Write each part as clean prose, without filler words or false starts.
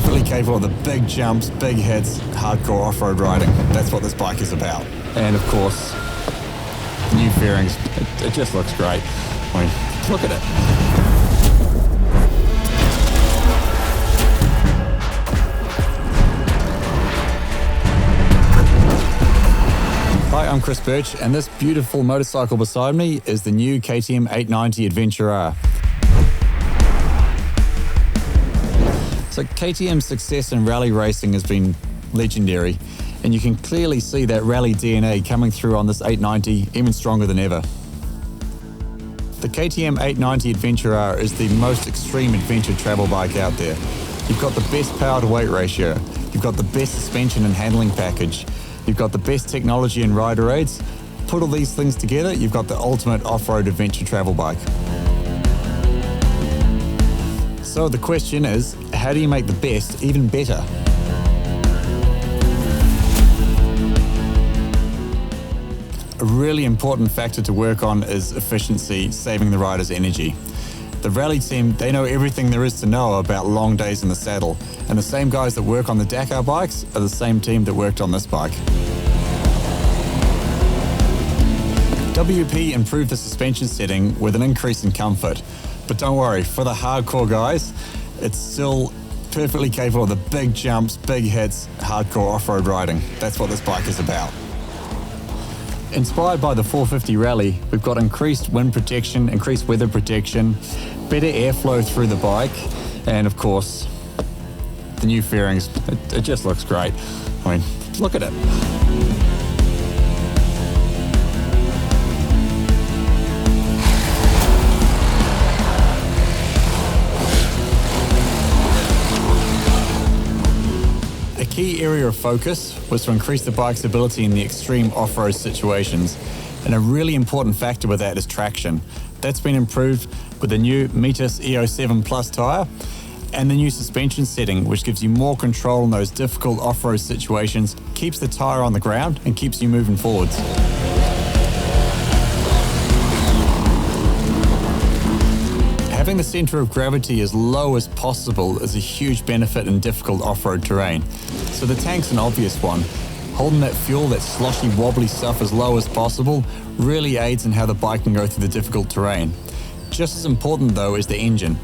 perfectly capable of the big jumps, big hits, hardcore off-road riding. That's what this bike is about. And of course, the new fairings, it just looks great. I mean, look at it. Hi, I'm Chris Birch, and this beautiful motorcycle beside me is the new KTM 890 Adventure R. So KTM's success in rally racing has been legendary, and you can clearly see that rally DNA coming through on this 890 even stronger than ever. The KTM 890 Adventure R is the most extreme adventure travel bike out there. You've got the best power to weight ratio, you've got the best suspension and handling package, you've got the best technology and rider aids. Put all these things together, you've got the ultimate off-road adventure travel bike. So the question is, how do you make the best even better? A really important factor to work on is efficiency, saving the rider's energy. The rally team, they know everything there is to know about long days in the saddle, and the same guys that work on the Dakar bikes are the same team that worked on this bike. WP improved the suspension setting with an increase in comfort, but don't worry, for the hardcore guys, it's still perfectly capable of the big jumps, big hits, hardcore off-road riding. That's what this bike is about. Inspired by the 450 Rally, we've got increased wind protection, increased weather protection, better airflow through the bike, and of course, the new fairings. It just looks great. I mean, look at it. A key area of focus was to increase the bike's ability in the extreme off-road situations, and a really important factor with that is traction. That's been improved with the new Metis EO7 Plus tyre and the new suspension setting, which gives you more control in those difficult off-road situations, keeps the tyre on the ground and keeps you moving forwards. Having the centre of gravity as low as possible is a huge benefit in difficult off-road terrain. So the tank's an obvious one. Holding that fuel, that sloshy, wobbly stuff as low as possible really aids in how the bike can go through the difficult terrain. Just as important though is the engine.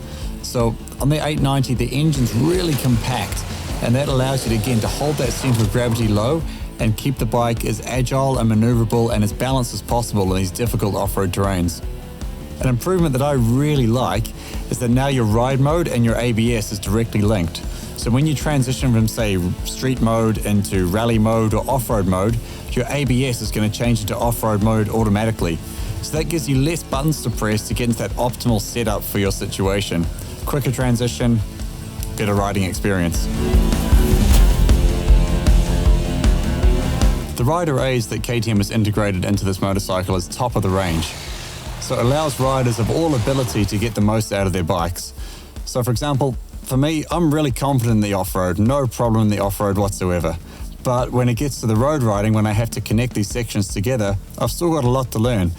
So on the 890, the engine's really compact, and that allows you to hold that centre of gravity low and keep the bike as agile and manoeuvrable and as balanced as possible in these difficult off-road terrains. An improvement that I really like is that now your ride mode and your ABS is directly linked. So when you transition from, say, street mode into rally mode or off-road mode, your ABS is going to change into off-road mode automatically. So that gives you less buttons to press to get into that optimal setup for your situation. Quicker transition, better riding experience. The rider aids that KTM has integrated into this motorcycle is top of the range. So it allows riders of all ability to get the most out of their bikes. So for example, for me, I'm really confident in the off-road, no problem in the off-road whatsoever. But when it gets to the road riding, when I have to connect these sections together, I've still got a lot to learn.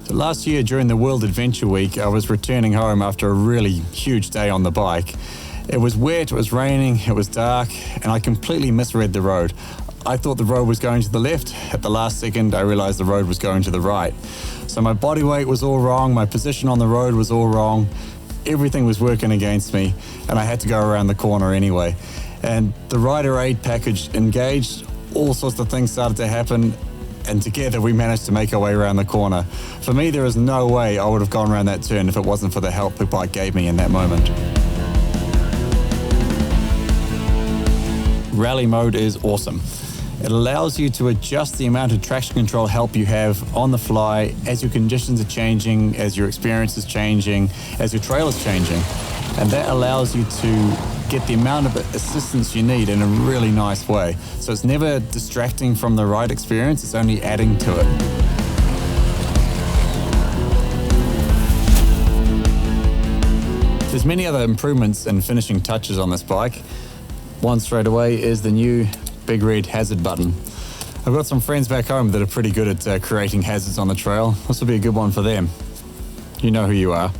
So last year during the World Adventure Week, I was returning home after a really huge day on the bike. It was wet, it was raining, it was dark, and I completely misread the road. I thought the road was going to the left. At the last second, I realized the road was going to the right. So my body weight was all wrong, my position on the road was all wrong, everything was working against me, and I had to go around the corner anyway. And the rider aid package engaged, all sorts of things started to happen, and together we managed to make our way around the corner. For me, there is no way I would have gone around that turn if it wasn't for the help the bike gave me in that moment. Rally mode is awesome. It allows you to adjust the amount of traction control help you have on the fly as your conditions are changing, as your experience is changing, as your trail is changing. And that allows you to get the amount of assistance you need in a really nice way. So it's never distracting from the ride experience, it's only adding to it. There's many other improvements and finishing touches on this bike. One straight away is the new big red hazard button. I've got some friends back home that are pretty good at creating hazards on the trail. This will be a good one for them. You know who you are.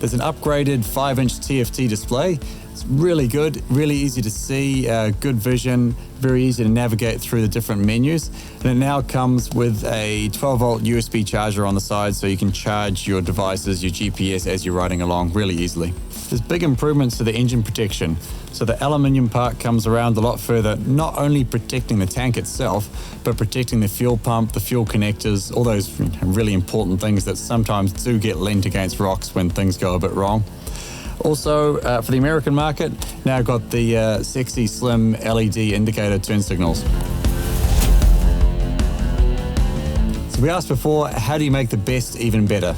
There's an upgraded 5-inch TFT display, It's really good, really easy to see, good vision, very easy to navigate through the different menus. And it now comes with a 12-volt USB charger on the side, so you can charge your devices, your GPS as you're riding along really easily. There's big improvements to the engine protection. So the aluminium part comes around a lot further, not only protecting the tank itself, but protecting the fuel pump, the fuel connectors, all those really important things that sometimes do get lent against rocks when things go a bit wrong. Also, for the American market, now got the sexy, slim LED indicator turn signals. So we asked before, how do you make the best even better?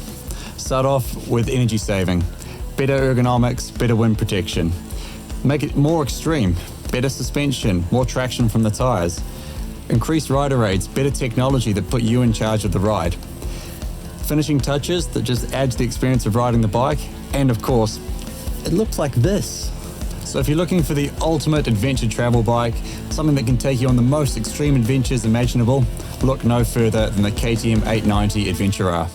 Start off with energy saving, better ergonomics, better wind protection. Make it more extreme, better suspension, more traction from the tires. Increased rider aids, better technology that put you in charge of the ride. Finishing touches that just add to the experience of riding the bike. And of course, it looks like this. So if you're looking for the ultimate adventure travel bike, something that can take you on the most extreme adventures imaginable, look no further than the KTM 890 Adventure R.